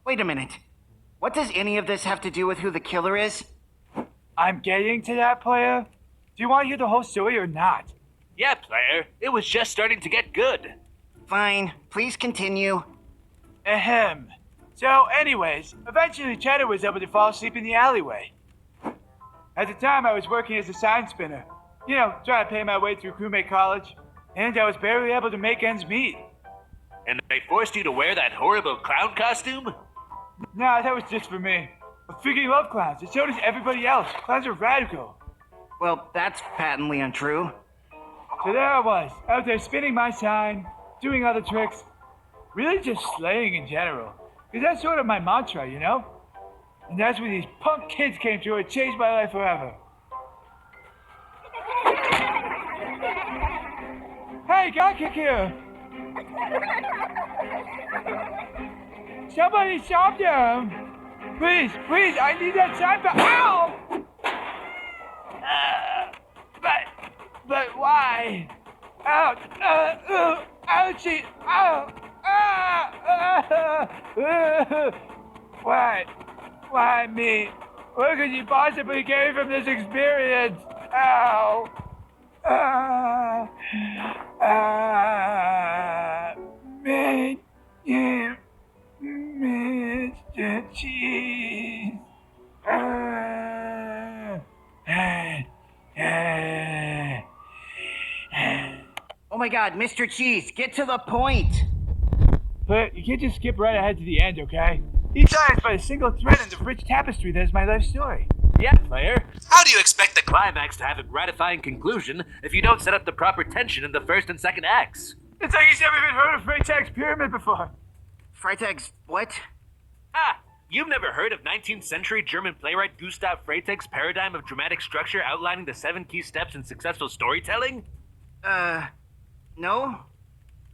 Wait a minute. What does any of this have to do with who the killer is? I'm getting to that, player. Do you want to hear the whole story or not? Yeah, player. It was just starting to get good. Fine. Please continue. Ahem. So, anyways, eventually Cheddar was able to fall asleep in the alleyway. At the time, I was working as a sign spinner. You know, trying to pay my way through crewmate college. And I was barely able to make ends meet. And they forced you to wear that horrible clown costume? Nah, that was just for me. I freaking love clowns, and so does everybody else. Clowns are radical. Well, that's patently untrue. So there I was, out there spinning my sign, doing other tricks. Really just slaying in general. Because that's sort of my mantra, you know? And that's when these punk kids came through and changed my life forever. Hey, guy kick here! Somebody stop them! Please, please, I need that sign back. Ow! But why? Ouch! Ouchie! Ow! Why me? What could you possibly gain from this experience? Ow! Mr. Cheese. Oh my god, Mr. Cheese, get to the point! But you can't just skip right ahead to the end, okay? Each side is but a single thread in the rich tapestry that is my life story. Yeah, player. How do you expect the climax to have a gratifying conclusion if you don't set up the proper tension in the first and second acts? It's like you've never even heard of Freytag's pyramid before. Freytag's what? Ah, you've never heard of 19th century German playwright Gustav Freytag's paradigm of dramatic structure outlining the 7 key steps in successful storytelling? No?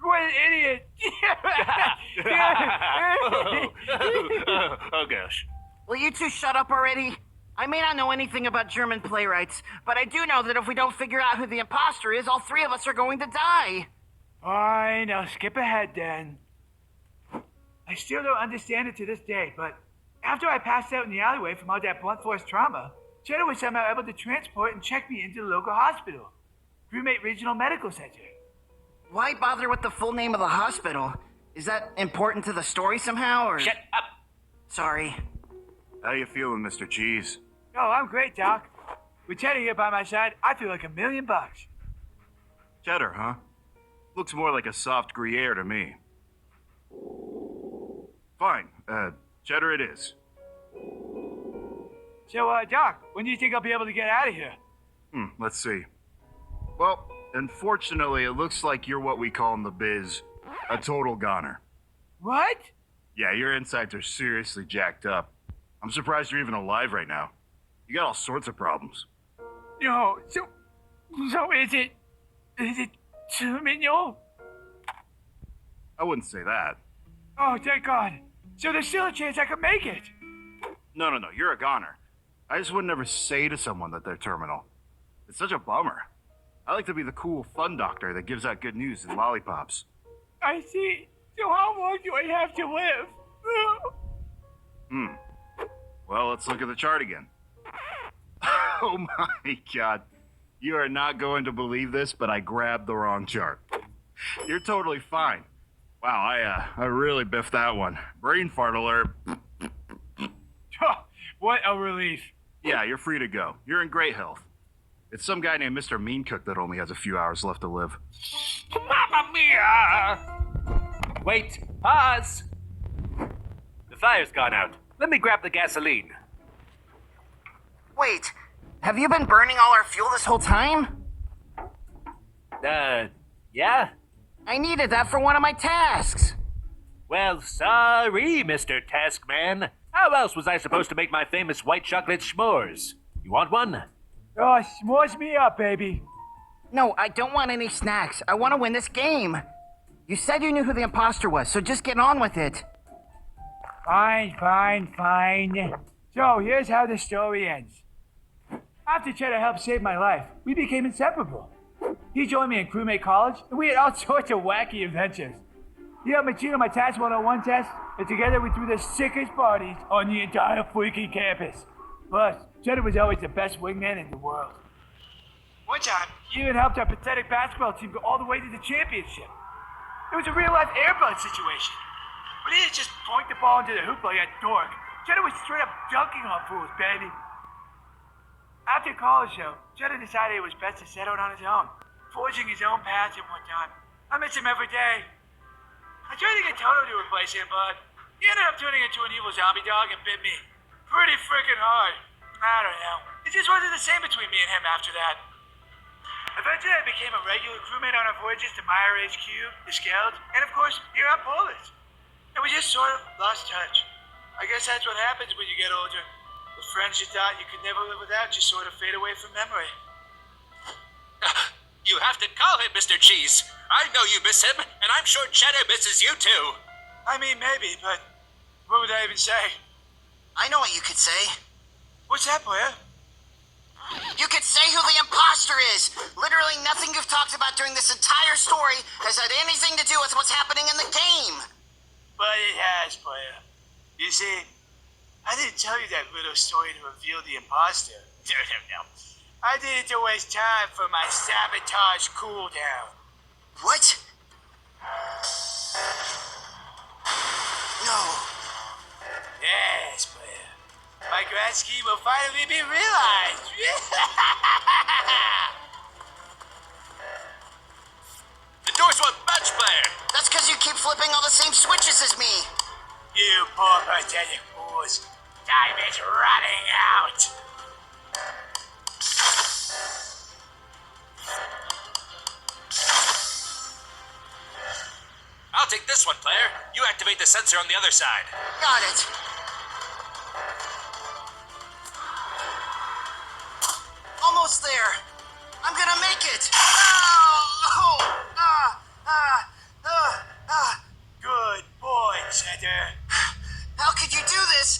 What an idiot! Oh gosh. Will you two shut up already? I may not know anything about German playwrights, but I do know that if we don't figure out who the imposter is, all 3 of us are going to die. Fine, now skip ahead then. I still don't understand it to this day, but after I passed out in the alleyway from all that blunt force trauma, Cheddar was somehow able to transport and check me into the local hospital, Crewmate Regional Medical Center. Why bother with the full name of the hospital? Is that important to the story somehow, or...? Shut up! Sorry. How you feeling, Mr. Cheese? Oh, I'm great, Doc. With Cheddar here by my side, I feel like $1,000,000. Cheddar, huh? Looks more like a soft Gruyere to me. Fine, Cheddar it is. So, Doc, when do you think I'll be able to get out of here? Let's see. Well, unfortunately, it looks like you're what we call in the biz a total goner. What? Yeah, your insides are seriously jacked up. I'm surprised you're even alive right now. You got all sorts of problems. No, so is it terminal? I wouldn't say that. Oh, thank God. So there's still a chance I could make it. No, you're a goner. I just would never say to someone that they're terminal. It's such a bummer. I like to be the cool, fun doctor that gives out good news and lollipops. I see. So how long do I have to live? Well, let's look at the chart again. Oh my God. You are not going to believe this, but I grabbed the wrong chart. You're totally fine. Wow, I really biffed that one. Brain fart alert. What a relief. Yeah, you're free to go. You're in great health. It's some guy named Mr. Mean Cook that only has a few hours left to live. Mamma mia! Wait, pause! The fire's gone out. Let me grab the gasoline. Wait, have you been burning all our fuel this whole time? Yeah? I needed that for one of my tasks. Well, sorry, Mr. Taskman. How else was I supposed to make my famous white chocolate s'mores? You want one? Oh, s'mores me up, baby. No, I don't want any snacks. I want to win this game. You said you knew who the imposter was, so just get on with it. Fine. So So here's how the story ends. After Cheddar helped save my life, we became inseparable. He joined me in crewmate college, and we had all sorts of wacky adventures. He helped me cheat on my TAS 101 test, and together we threw the sickest parties on the entire freaking campus. Plus, Cheddar was always the best wingman in the world. One time, he even helped our pathetic basketball team go all the way to the championship. It was a real-life airbud situation. But he didn't just point the ball into the hoop like a dork. Cheddar was straight up dunking on fools, baby. After college, though, Cheddar decided it was best to set out on his own, forging his own path and whatnot. I miss him every day. I tried to get Toto to replace him, but he ended up turning into an evil zombie dog and bit me pretty freaking hard. I don't know. It just wasn't the same between me and him after that. Eventually, I became a regular crewmate on our voyages to Meyer HQ, the Scout, and of course, here on Polis. And we just sort of lost touch. I guess that's what happens when you get older. The friends you thought you could never live without just sort of fade away from memory. You have to call him Mr. Cheese. I know you miss him, and I'm sure Cheddar misses you too. I mean, maybe, but what would I even say? I know what you could say. What's that, Blair? You could say who the imposter is. Literally nothing you've talked about during this entire story has had anything to do with what's happening in the game. But it has, Blair. You see, I didn't tell you that little story to reveal the imposter. No. I did it to waste time for my sabotage cooldown. What? No. Yes, Blair. My grand scheme will finally be realized. The doors won't budge, Blair. That's because you keep flipping all the same switches as me. You poor pathetic fools. Time is running out. I'll take this one, Blair. You activate the sensor on the other side. Got it. Almost there. I'm gonna make it. Good boy, Cheddar. How could you do this?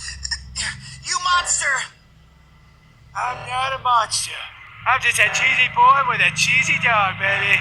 You monster. I'm not a monster. I'm just a cheesy boy with a cheesy dog, baby.